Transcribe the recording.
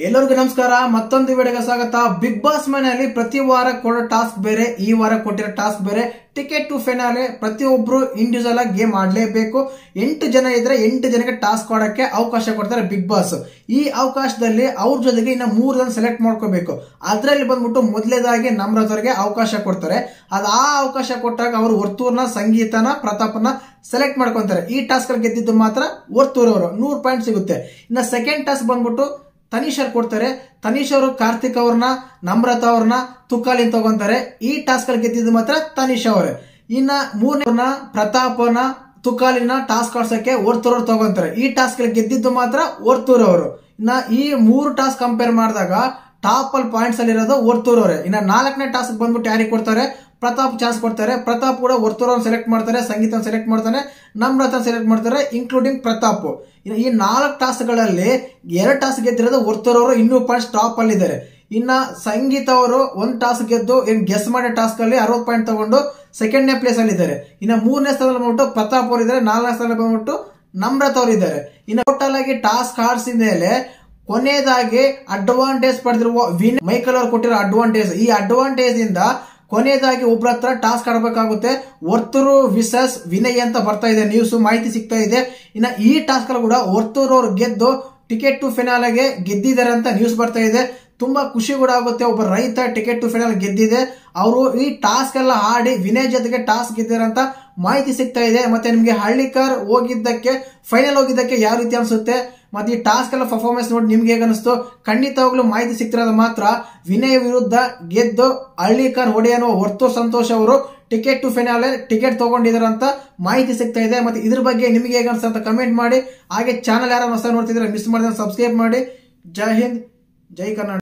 ಎಲ್ಲರಿಗೂ ನಮಸ್ಕಾರ. ಮತ್ತೊಂದು ವಿಡಿಯೋಗೆ ಸ್ವಾಗತ. ಬಿಗ್ ಬಾಸ್ ಮನೆಯಲ್ಲಿ ಪ್ರತಿ ವಾರ ಕೊಡೋ ಟಾಸ್ಕ್ ಬೇರೆ, ಈ ವಾರ ಕೊಟ್ಟಿರೋ ಟಾಸ್ಕ್ ಬೇರೆ. ಟಿಕೆಟ್ ಟು ಫೈನಲ್ ಪ್ರತಿಯೊಬ್ರು ಇಂಡಿವಿಜುವಲ್ ಆಗಿ ಗೇಮ್ ಆಡಲೇಬೇಕು. 8 ಜನ ಇದ್ರೆ 8 ಜನಕ್ಕೆ ಟಾಸ್ಕ್ ಆಡಕ್ಕೆ ಅವಕಾಶ ಕೊಡ್ತಾರೆ ಬಿಗ್ ಬಾಸ್. ಈ ಅವಕಾಶದಲ್ಲಿ ಅವ್ರ ಜೊತೆಗೆ ಇನ್ನ 3 ಜನ ಸೆಲೆಕ್ಟ್ ಮಾಡ್ಕೋಬೇಕು. ಅದ್ರಲ್ಲಿ ಬಂದ್ಬಿಟ್ಟು ಮೊದಲೇದಾಗಿ ನಮ್ರತವ್ರಿಗೆ ಅವಕಾಶ ಕೊಡ್ತಾರೆ. ಆ ಅವಕಾಶ ಕೊಟ್ಟಾಗ ಅವರು ವರ್ತೂರ್ನ, ಸಂಗೀತನ, ಪ್ರತಾಪನ ಸೆಲೆಕ್ಟ್ ಮಾಡ್ಕೊಂತಾರೆ. ಈ ಟಾಸ್ಕ್ ಅಲ್ಲಿ ಗೆದ್ದಿದ್ದು ಮಾತ್ರ ವರ್ತೂರ್ ಅವರು 100 ಪಾಯಿಂಟ್ ಸಿಗುತ್ತೆ. ಇನ್ನ ಸೆಕೆಂಡ್ ಟಾಸ್ಕ್ ಬಂದ್ಬಿಟ್ಟು ತನೀಶ್ ಅವ್ರು ಕೊಡ್ತಾರೆ. ತನೀಶ್ ಅವರು ಕಾರ್ತಿಕ್ ಅವ್ರನ್ನ, ನಮ್ರತ ಅವ್ರನ್ನ ತುಕಾಲಿನ್ ತಗೊಂತಾರೆ. ಈ ಟಾಸ್ಕ್ ಅಲ್ಲಿ ಗೆದ್ದಿದ್ದು ಮಾತ್ರ ತನೀಶ್ ಅವರೇ. ಇನ್ನ 3ನೇವ್ರನ್ನ, ಪ್ರತಾಪನ, ತುಕಾಲಿನ ಟಾಸ್ಕ್ ಆಡ್ಸಕ್ಕೆ ವರ್ತೂರ್ ಅವ್ರು ತಗೊಂತಾರೆ. ಈ ಟಾಸ್ಕ್ ಅಲ್ಲಿ ಗೆದ್ದಿದ್ದು ಮಾತ್ರ ವರ್ತೂರ್ ಅವರು. ಇನ್ನ ಈ 3 ಟಾಸ್ಕ್ ಕಂಪೇರ್ ಮಾಡಿದಾಗ ಟಾಪ್ ಅಲ್ಲಿ ಪಾಯಿಂಟ್ಸ್ ಅಲ್ಲಿ ಇರೋದು ವರ್ತೂರ್ ಅವರೇ. ಇನ್ನ 4ನೇ ಟಾಸ್ಕ್ ಬಂದ್ಬಿಟ್ಟು ಯಾರಿಗೆ ಕೊಡ್ತಾರೆ? ಪ್ರತಾಪ್ ಚಾನ್ಸ್ ಕೊಡ್ತಾರೆ. ಪ್ರತಾಪ್ ಕೂಡ ವರ್ತೂರ್ ಅವ್ರನ್ನ ಸೆಲೆಕ್ಟ್ ಮಾಡ್ತಾರೆ, ಸಂಗೀತ ಸೆಲೆಕ್ಟ್ ಮಾಡ್ತಾನೆ, ನಮ್ರತ ಸೆಲೆಕ್ಟ್ ಮಾಡ್ತಾರೆ, ಇನ್ಕ್ಲೂಡಿಂಗ್ ಪ್ರತಾಪ್. ಈ 4 ಟಾಸ್ಕ್ ಗಳಲ್ಲಿ 2 ಟಾಸ್ಕ್ ಗೆದ್ದಿರೋದು ವರ್ತೂರ್ ಅವರು, ಇನ್ನೂ ಪಾಯಿಂಟ್ಸ್ ಟಾಪ್ ಅಲ್ಲಿ ಇದ್ದಾರೆ. ಇನ್ನ ಸಂಗೀತ ಅವರು 1 ಟಾಸ್ಕ್ ಗೆದ್ದು ಗೆಸ್ ಮಾಡೋ ಟಾಸ್ಕ್ ಅಲ್ಲಿ 60 ಪಾಯಿಂಟ್ ತಗೊಂಡು 2ನೇ ಪ್ಲೇಸ್ ಅಲ್ಲಿ ಇದ್ದಾರೆ. ಇನ್ನ 3ನೇ ಸ್ಥಾನದಲ್ಲಿ ಬಂದ್ಬಿಟ್ಟು ಪ್ರತಾಪ್ ಅವರು ಇದ್ದಾರೆ. 4ನೇ ಸ್ಥಾನದಲ್ಲಿ ಬಂದ್ಬಿಟ್ಟು ನಮ್ರತ ಅವರು ಇದ್ದಾರೆ. ಇನ್ನು ಟೋಟಲ್ ಆಗಿ ಟಾಸ್ಕ್ ಆಡ್ಸಿದ ಮೇಲೆ ಕೊನೆಯದಾಗಿ ಅಡ್ವಾಂಟೇಜ್ ಪಡೆದಿರುವ ಮೈಕಲ್ ಅವರು ಕೊಟ್ಟಿರೋ ಅಡ್ವಾಂಟೇಜ್, ಈ ಅಡ್ವಾಂಟೇಜ್ ಇಂದ ಕೊನೆಯದಾಗಿ ಒಬ್ಬರ ಹತ್ರ ಟಾಸ್ಕ್ ಆಡಬೇಕಾಗುತ್ತೆ. ವರ್ತೂರು ವಿಸಸ್ ವಿನಯ್ ಅಂತ ಬರ್ತಾ ಇದೆ, ನ್ಯೂಸ್ ಮಾಹಿತಿ ಸಿಗ್ತಾ ಇದೆ. ಇನ್ನ ಈ ಟಾಸ್ಕ್ ಅಲ್ಲಿ ಕೂಡ ವರ್ತೂರ್ ಅವರು ಗೆದ್ದು ಟಿಕೆಟ್ ಟು ಫೈನಲ್ಗೆ ಗೆದ್ದಿದ್ದಾರೆ ಅಂತ ನ್ಯೂಸ್ ಬರ್ತಾ ಇದೆ. ತುಂಬಾ ಖುಷಿ ಕೂಡ ಆಗುತ್ತೆ. ಒಬ್ಬ ರೈತ ಟಿಕೆಟ್ ಟು ಫೈನಲ್ ಗೆದ್ದಿದೆ. ಅವರು ಈ ಟಾಸ್ಕ್ ಎಲ್ಲ ಆಡಿ ವಿನಯ್ ಜೊತೆಗೆ ಟಾಸ್ಕ್ ಗೆದ್ದಿದ್ದಾರೆ ಅಂತ ಮಾಹಿತಿ ಸಿಗ್ತಾ ಇದೆ. ಮತ್ತೆ ನಿಮ್ಗೆ ಹಳ್ಳಿಕರ್ ಹೋಗಿದ್ದಕ್ಕೆ, ಫೈನಲ್ ಹೋಗಿದ್ದಕ್ಕೆ ಯಾವ ರೀತಿ ಅನ್ಸುತ್ತೆ, ಮತ್ತೆ ಈ ಟಾಸ್ಕ್ ಎಲ್ಲ ಪರ್ಫಾರ್ಮೆನ್ಸ್ ನೋಡಿ ನಿಮ್ಗೆ ಹೇಗೆ ಅನಿಸ್ತು? ಖಂಡಿತವಾಗ್ಲೂ ಮಾಹಿತಿ ಸಿಗ್ತಿರೋದು ಮಾತ್ರ ವಿನಯ್ ವಿರುದ್ಧ ಗೆದ್ದು ಹಳ್ಳಿಕರ್ ಒಡೆಯನೋ ವರ್ತೂರ್ ಸಂತೋಷ್ ಅವರು ಟಿಕೆಟ್ ಟು ಫೈನಲ್ ಟಿಕೆಟ್ ತಗೊಂಡಿದ್ದಾರೆ ಅಂತ ಮಾಹಿತಿ ಸಿಗ್ತಾ ಇದೆ. ಮತ್ತೆ ಇದ್ರ ಬಗ್ಗೆ ನಿಮ್ಗೆ ಹೇಗೆ ಅನ್ಸುತ್ತೆ ಅಂತ ಕಮೆಂಟ್ ಮಾಡಿ. ಹಾಗೆ ಚಾನಲ್ ಯಾರು ಹೊಸ ನೋಡ್ತಿದ್ರೆ ಮಿಸ್ ಮಾಡಿದ್ರೆ ಸಬ್ಸ್ಕ್ರೈಬ್ ಮಾಡಿ. ಜೈ ಹಿಂದ್, ಜೈ ಕರ್ನಾಟಕ.